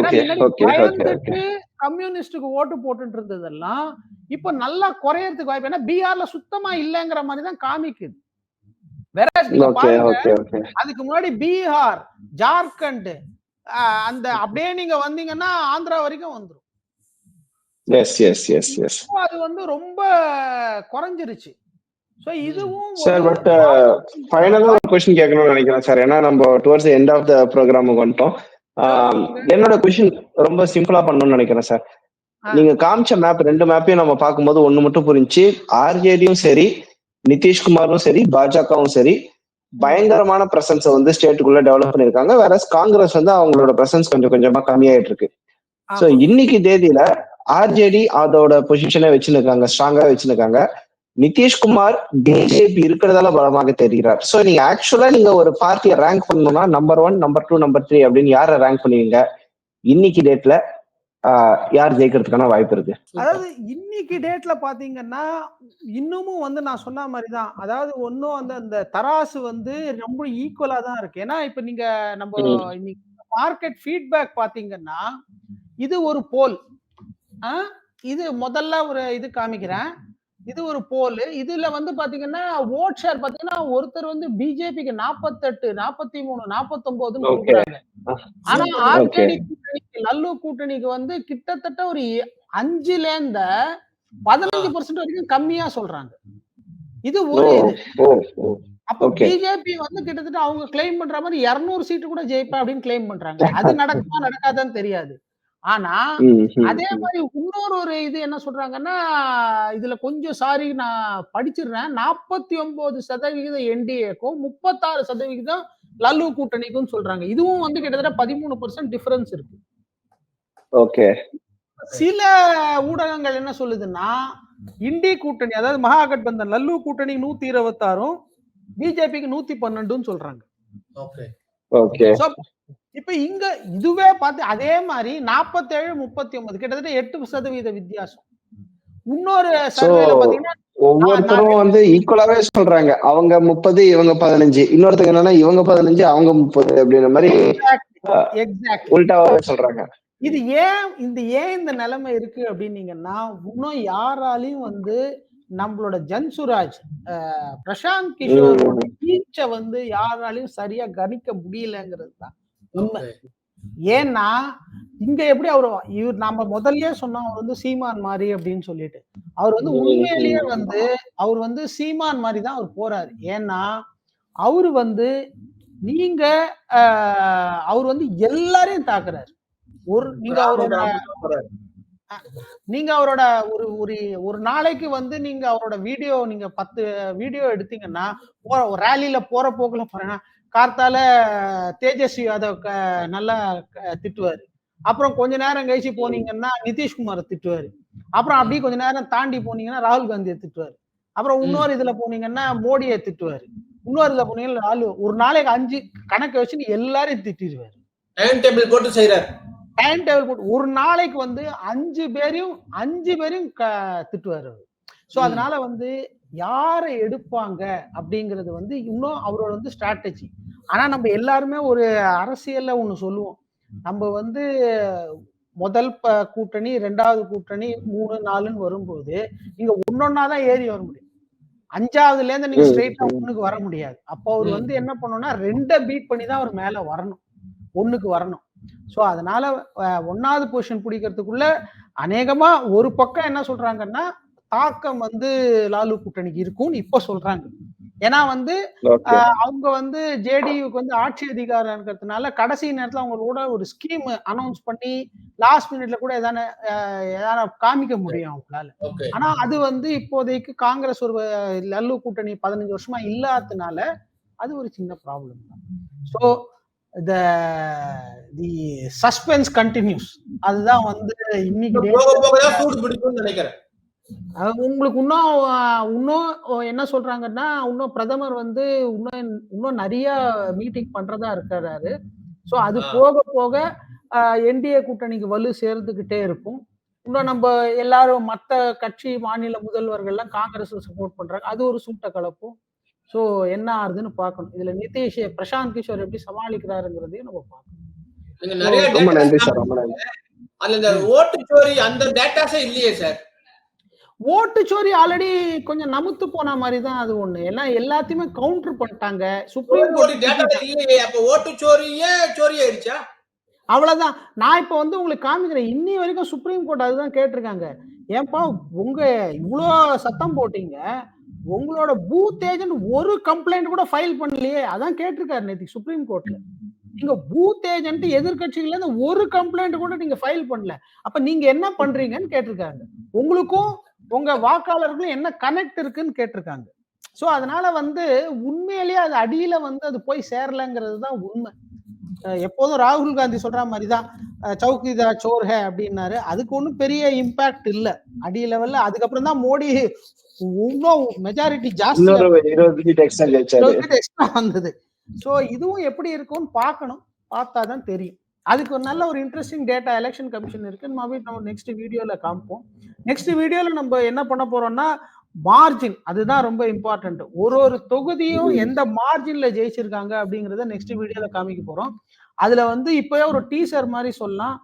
பயந்துட்டு கம்யூனிஸ்டுக்கு ஓட்டு போட்டுட்டு இருந்ததெல்லாம் இப்ப நல்லா குறையறதுக்கு வாய்ப்பு. ஏன்னா பீகார்ல சுத்தமா இல்லங்கிற மாதிரி தான் காமிக்குது. வேற நீங்க பாருங்க, அதுக்கு முன்னாடி பீகார், ஜார்க்கண்ட், அந்த அப்படியே நீங்க வந்தீங்கன்னா ஆந்திரா வரைக்கும் வந்துரும். அது வந்து ரொம்ப குறைஞ்சிருச்சு. சோ இதுவும் சார், பட் ஃபைனலா ஒரு क्वेश्चन கேட்கணும்னு நினைக்கிறேன் சார். ஏன்னா நம்ம டுவர்ட்ஸ் எண்ட் ஆஃப் த ப்ரோக்ராமுக்கு வந்துட்டோம். என்னோட क्वेश्चन ரொம்ப சிம்பிளா பண்ணணும்னு நினைக்கிறேன் சார். நீங்க காமிச்ச மேப், 2 மேப்பையும் நம்ம பார்க்கும்போது ஒண்ணு மட்டும் புரிஞ்சு, ஆர்ஜேடியும் சரி, நிதிஷ்குமாரும் சரி, பாஜகவும் சரி பயங்கரமான பிரசன்ஸ் வந்து ஸ்டேட்டுக்குள்ள டெவலப் பண்ணிருக்காங்க. வேற காங்கிரஸ் வந்து அவங்களோட பிரசன்ஸ் கொஞ்சம் கொஞ்சமா கம்மியாயிட்டு இருக்கு. சோ இன்னைக்கு தேதியில ஆர்ஜேடி அதோட பொசிஷனை வச்சுருக்காங்க, ஸ்ட்ராங்கா வச்சுருக்காங்க. நிதிஷ்குமார் பிஜேபி இருக்கிறதால பலமாக தெரிகிறார். சோ நீங்க ஆக்சுவலா நீங்க ஒரு பார்ட்டியை ரேங்க் பண்ணணும்னா நம்பர் 1, நம்பர் 2, நம்பர் 3 அப்படின்னு யாரை ரேங்க் பண்ணுவீங்க? இன்னைக்கு டேட்ல யார் ஜெயிக்கிறதுக்கான வாய்ப்பு இருக்கு? அதாவது இன்னைக்கு டேட்ல பாத்தீங்கன்னா இன்னமும் வந்து நான் சொன்ன மாதிரிதான். அதாவது ஒன்னும் வந்து அந்த தராசு வந்து ரொம்ப ஈக்குவலா தான் இருக்கு. ஏன்னா இப்ப நீங்க நம்ம இன்னைக்கு மார்க்கெட் ஃபீட்பேக் பாத்தீங்கன்னா இது ஒரு போல். இது முதல்ல ஒரு இது காமிக்கிறேன். இது ஒரு போல். இதுல வந்து பாத்தீங்கன்னா ஓட் ஷேர் பாத்தீங்கன்னா ஒருத்தர் வந்து பிஜேபிக்கு 48, 43, 49 கொடுக்குறாங்க. ஆனா ஆர்ஜேடி கூட்டணிக்கு, லல்லு கூட்டணிக்கு வந்து கிட்டத்தட்ட ஒரு 5ல இருந்து 15% வரைக்கும் கம்மியா சொல்றாங்க. இது ஒரு அப்ப பிஜேபி வந்து கிட்டத்தட்ட அவங்க கிளைம் பண்ற மாதிரி 200 சீட்டு கூட ஜெயிப்பா அப்படின்னு கிளைம் பண்றாங்க. அது நடக்குமா நடக்காதான்னு தெரியாது. ஆனா அதே மாதிரி இன்னொரு இது என்ன சொல்றாங்கன்னா, இதுல கொஞ்சம் சாரி நான் படிச்சிடுறேன். 49% என்டிஏக்கும் 36% லல்லு கூட்டணிக்கும் சொல்றாங்க. இதுவும் வந்து கிட்டத்தட்ட 13% டிஃபரன்ஸ் இருக்கு. ஓகே. சில ஊடகங்கள் என்ன சொல்லுதுன்னா, இண்டி கூட்டணி அதாவது மகாகட்பந்தன் லல்லு கூட்டணி 126, பிஜேபிக்கு 112 சொல்றாங்க. ஓகே. இப்ப இங்க இதுவே பார்த்து அதே மாதிரி 47, 39 கிட்டத்தட்ட 8% வித்தியாசம். இன்னொரு சர்வேல பாத்தீங்கன்னா ஒவ்வொருத்தரும் வந்து ஈக்குவலாவே சொல்றாங்க. அவங்க 30, இவங்க 15. இன்னொருத்தங்க என்னன்னா இவங்க 15, அவங்க 30 அப்படின்ற மாதிரி உல்டாவே சொல்றாங்க. இது ஏன் இந்த நிலைமை இருக்கு அப்படின்னீங்கன்னா, இன்னும் யாராலையும் வந்து நம்மளோட ஜன்சுராஜ், பிரசாந்த் கிஷோரோட ரீச்ச வந்து யாராலையும் சரியா கணிக்க முடியலங்கிறது தான் உண்மை. ஏன்னா இங்க எப்படி இவர் நாம முதல்லயே சொன்னோம், அவர் வந்து சீமான் மாதிரி அப்படின்னு சொல்லிட்டு. அவர் வந்து உண்மையிலேயே வந்து அவர் வந்து சீமான் மாதிரி தான் அவர் போறாரு. ஏன்னா அவரு வந்து அவர் வந்து எல்லாரையும் தாக்குறாரு. நீங்க அவரோட ஒரு நாளைக்கு வந்து நீங்க அவரோட வீடியோ நீங்க 10 வீடியோ எடுத்தீங்கன்னா, ரேலியில போற போக்குல பாருங்க, கார்த்தால தேஜஸ்வி யாதவ் நல்லா திட்டுவாரு. அப்புறம் கொஞ்ச நேரம் கழிச்சு போனீங்கன்னா நிதிஷ்குமாரை திட்டுவாரு. அப்புறம் அப்படியே கொஞ்ச நேரம் தாண்டி போனீங்கன்னா ராகுல் காந்தியை திட்டுவாரு. அப்புறம் இன்னொரு இதுல போனீங்கன்னா மோடியை திட்டுவாரு. இன்னொரு இதுல போனீங்கன்னா லாலு. ஒரு நாளைக்கு 5 கணக்கு வச்சு எல்லாரையும் திட்டிடுவாரு. டைம் டேபிள் போட்டு ஒரு நாளைக்கு வந்து 5 பேரையும் திட்டுவாரு. சோ அதனால வந்து யாரை எடுப்பாங்க அப்படிங்கிறது வந்து இன்னும் அவரோட வந்து ஸ்ட்ராட்டஜி. ஆனா நம்ம எல்லாருமே ஒரு அரசியல்ல ஒண்ணு சொல்லுவோம். நம்ம வந்து முதல் கூட்டணி, 2வது கூட்டணி, 3, 4ன்னு வரும்போது நீங்க ஒன்னொன்னாதான் ஏறி வர முடியும். 5வதுல இருந்து நீங்க ஸ்ட்ரெயிட்டா 1க்கு வர முடியாது. அப்போ அவர் வந்து என்ன பண்ணணும்னா 2 பீட் பண்ணி தான் அவர் மேல வரணும். 1க்கு வரணும். சோ அதனால 1வது பொசிஷன் பிடிக்கிறதுக்குள்ள அநேகமா ஒரு பக்கம் என்ன சொல்றாங்கன்னா தாக்கம் வந்து லாலு கூட்டணிக்கு இருக்கும்னு இப்ப சொல்றாங்க. ஏன்னா வந்து அவங்க வந்து ஜேடியுக்கு வந்து ஆட்சி அதிகாரம் இருக்கிறதுனால கடைசி நேரத்துல அவங்களோட ஒரு ஸ்கீம் அனௌன்ஸ் பண்ணி லாஸ்ட் மினிட்ல கூட எதான காமிக்க முடியும் அவங்களால. ஆனா அது வந்து இப்போதைக்கு காங்கிரஸ் ஒரு லல்லு கூட்டணி 15 வருஷமா இல்லாததுனால அது ஒரு சின்ன ப்ராப்ளம் தான். So the suspense continues. அதுதான் வந்து இன்னைக்கு நினைக்கிறேன். உங்களுக்கு இன்னும் என்ன சொல்றாங்கன்னா இன்னும் பிரதமர் வந்து இன்னும் நிறைய மீட்டிங் பண்றதா இருக்கிறாரு. சோ அது போக போக என்டிஏ கூட்டணிக்கு வலு சேர்ந்துகிட்டே இருக்கும். இன்னும் நம்ம எல்லாரும் மத்த கட்சி மாநில முதல்வர்கள் எல்லாம் காங்கிரஸ் சப்போர்ட் பண்றாங்க. அது ஒரு சூட்ட கலப்பும். சோ என்ன ஆகுதுன்னு பார்க்கணும். இதுல நிதிஷ் பிரசாந்த் கிஷோர் எப்படி சமாளிக்கிறாருங்கிறதையும் நம்ம பார்க்கணும். ரொம்ப நன்றி சார். ரொம்ப நன்றி. அதுல ஓட்டுச்சோரி அந்த டேட்டாஸே இல்லையே சார். ஓட்டுச்சோரி ஆல்ரெடி கொஞ்சம் நமுத்து போன மாதிரி தான் அது ஒண்ணு. எல்லாம் எல்லாத்தையுமே கவுண்டர் பண்ணிட்டாங்க. சுப்ரீம் கோர்ட் ஓட்டுச்சோரியே சோரி ஆயிடுச்சா? அவ்வளவுதான். நான் இப்ப வந்து உங்களுக்கு காமிக்கிறேன். இன்னி வரைக்கும் சுப்ரீம் கோர்ட் அதுதான் கேட்டிருக்காங்க. ஏன்பா உங்க இவ்வளோ சத்தம் போட்டீங்க, உங்களோட பூத் ஏஜென்ட் ஒரு கம்ப்ளைண்ட் கூட ஃபைல் பண்ணலையே. அதான் கேட்டிருக்காரு நேத்து சுப்ரீம் கோர்ட்ல. நீங்க பூத் ஏஜென்ட் எதிர்கட்சிகள்ல இருந்து ஒரு கம்ப்ளைண்ட் கூட நீங்க ஃபைல் பண்ணல. அப்ப நீங்க என்ன பண்றீங்கன்னு கேட்டிருக்காங்க. உங்களுக்கும் உங்க வாக்காளர்களும் என்ன கனெக்ட் இருக்குன்னு கேட்டிருக்காங்க. சோ அதனால வந்து உண்மையிலேயே அது அடியில வந்து அது போய் சேரலங்கிறது தான் உண்மை. எப்போதும் ராகுல் காந்தி சொல்ற மாதிரிதான் சௌக்கிதார் சோர் ஹே அப்படின்னாரு. அதுக்கு ஒன்றும் பெரிய இம்பாக்ட் இல்ல அடி லெவல்ல. அதுக்கப்புறம் தான் மோடி இன்னும் மெஜாரிட்டி ஜாஸ்தி எக்ஸ்ட்ரா வந்தது. சோ இதுவும் எப்படி இருக்கும்னு பார்க்கணும். பார்த்தாதான் தெரியும். அதுக்கு ஒரு நல்ல ஒரு இன்ட்ரெஸ்டிங் டேட்டா எலெக்ஷன் கமிஷன் இருக்கு. நம்ம நெக்ஸ்ட் வீடியோல காமிப்போம். நெக்ஸ்ட் வீடியோல நம்ம என்ன பண்ண போறோம்னா மார்ஜின், அதுதான் ரொம்ப இம்பார்ட்டன்ட். ஒரு தொகுதியும் எந்த மார்ஜின்ல ஜெயிச்சிருக்காங்க அப்படிங்கறத நெக்ஸ்ட் வீடியோல காமிக்க போறோம். அதுல வந்து இப்பவே ஒரு டீசர் மாதிரி சொல்லலாம்.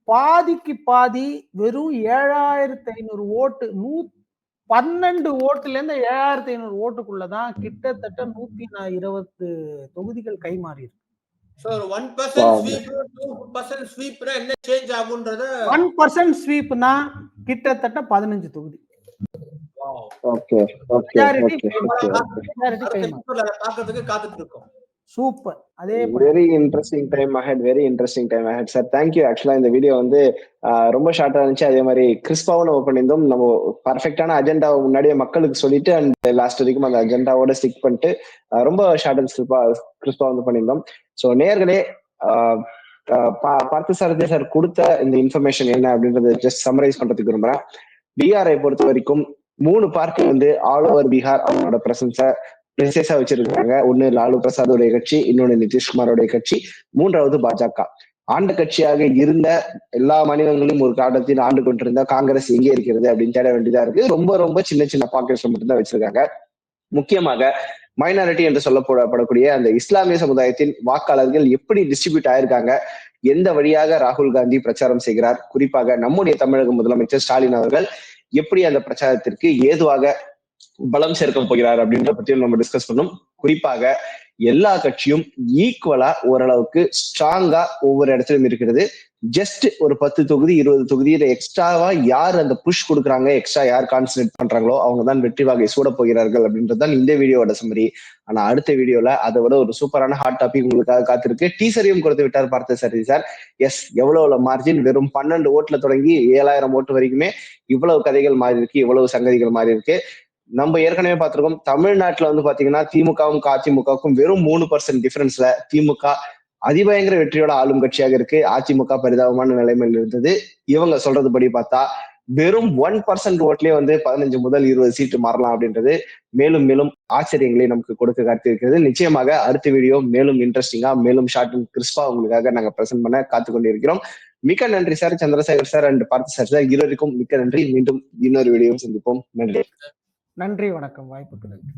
பாதிக்கு பாதி வெறும் 7500 ஓட்டு, 12 ஓட்டுல இருந்து 7500 ஓட்டுக்குள்ளதான் கிட்டத்தட்ட 120 தொகுதிகள் கை மாறி இருக்கு. 1% ஸ்வீப்னா கிட்டத்தட்ட 15 தொகுதி. சூப்பர். அதே very interesting time ahead. Very interesting time ahead sir. Thank you. ஆக்சுவலா இந்த வீடியோ வந்து ரொம்ப ஷார்ட்டா இருந்துச்சு. அதே மாதிரி கிறிஸ்பாவும் நம்ம பண்ணியிருந்தோம். நம்ம பர்ஃபெக்டான அஜெண்டாவை முன்னாடியே மக்களுக்கு சொல்லிட்டு அண்ட் லாஸ்ட் வரைக்கும் அந்த அஜெண்டாவோட ஸ்டிக் பண்ணிட்டு ரொம்ப ஷார்ட் அண்ட் கிறிஸ்பா வந்து பண்ணியிருந்தோம். ஸோ நேயர்களே, பார்த்து சாரதி சார் கொடுத்த இந்த இன்ஃபர்மேஷன் என்ன அப்படின்றத ஜஸ்ட் சம்மரைஸ் பண்றதுக்கு விரும்புறேன். பீகாரை பொறுத்த வரைக்கும் 3 பார்ட்டி வந்து ஆல் ஓவர் பீகார் அவங்களோட பிரசன்ஸை பிரிசேஸா வச்சிருக்காங்க. ஒன்னு லாலு பிரசாதோடைய கட்சி, இன்னொன்னு நிதிஷ்குமாரோடைய கட்சி, 3வது பாஜக. ஆண்டு கட்சியாக இருந்த எல்லா மாநிலங்களிலும் ஒரு காலத்தில் ஆண்டு கொண்டிருந்த காங்கிரஸ் எங்கே இருக்கிறது அப்படின்னு தேட வேண்டியதா இருக்கு. ரொம்ப ரொம்ப சின்ன சின்ன பாக்கெட்ஸ் மட்டும்தான் வச்சிருக்காங்க. முக்கியமாக மைனாரிட்டி என்று சொல்லப்படக்கூடிய அந்த இஸ்லாமிய சமுதாயத்தின் வாக்காளர்கள் எப்படி டிஸ்ட்ரிபியூட் ஆயிருக்காங்க, எந்த வழியாக ராகுல் காந்தி பிரச்சாரம் செய்கிறார், குறிப்பாக நம்முடைய தமிழக முதலமைச்சர் ஸ்டாலின் அவர்கள் எப்படி அந்த பிரச்சாரத்திற்கு ஏதுவாக பலம் சேர்க்க போகிறார் அப்படின்ற பற்றியும் நம்ம டிஸ்கஸ் பண்ணோம். குறிப்பாக எல்லா கட்சியும் ஈக்குவலா ஓரளவுக்கு ஸ்ட்ராங்கா ஒவ்வொரு இடத்திலும் இருக்கிறது. ஜஸ்ட் ஒரு 10 தொகுதி 20 தொகுதியில எக்ஸ்ட்ராவா யார் அந்த புஷ் கொடுக்குறாங்க, எக்ஸ்ட்ரா யார் கான்சன்ட்ரேட் பண்றாங்களோ அவங்க தான் வெற்றி வாகை சூட போகிறார்கள் அப்படின்றதுதான் இந்த வீடியோட சம்மரி. ஆனா அடுத்த வீடியோல அதை விட ஒரு சூப்பரான ஹாட் டாபிக் உங்களுக்காக காத்திருக்கு. டீசரையும் கொடுத்து விட்டார் பார்த்த சரி சார். எஸ், எவ்வளவு மார்ஜின், வெறும் 12 ஓட்டுல தொடங்கி 7000 ஓட்டு வரைக்குமே இவ்வளவு கதைகள் மாறி இருக்கு, இவ்வளவு சங்கதிகள் மாறி இருக்கு. நம்ம ஏற்கனவே பார்த்திருக்கோம், தமிழ்நாட்டுல வந்து பாத்தீங்கன்னா திமுகவும் அதிமுகவுக்கும் வெறும் 3% டிஃபரன்ஸ்ல திமுக அதிபயங்கர வெற்றியோட ஆளும் கட்சியாக இருக்கு. அதிமுக பரிதாபமான நிலைமையில் இருந்தது. இவங்க சொல்றதுபடி பார்த்தா வெறும் 1% ஓட்லயே வந்து 15 முதல் 20 சீட்டு மாறலாம் அப்படின்றது மேலும் மேலும் ஆச்சரியங்களை நமக்கு கொடுக்க காத்திருக்கிறது. நிச்சயமாக அடுத்த வீடியோ மேலும் இன்ட்ரெஸ்டிங்கா, மேலும் ஷார்ட் அண்ட் கிறிஸ்பா உங்களுக்காக நாங்க பிரசன்ட் பண்ண காத்து கொண்டிருக்கிறோம். மிக்க நன்றி சார், சந்திரசேகர் சார் அண்ட் பார்த்த சார். இருவருக்கும் மிக்க நன்றி. மீண்டும் இன்னொரு வீடியோவும் சந்திப்போம். நன்றி. நன்றி, வணக்கம். வாய்ப்புக்கு நன்றி.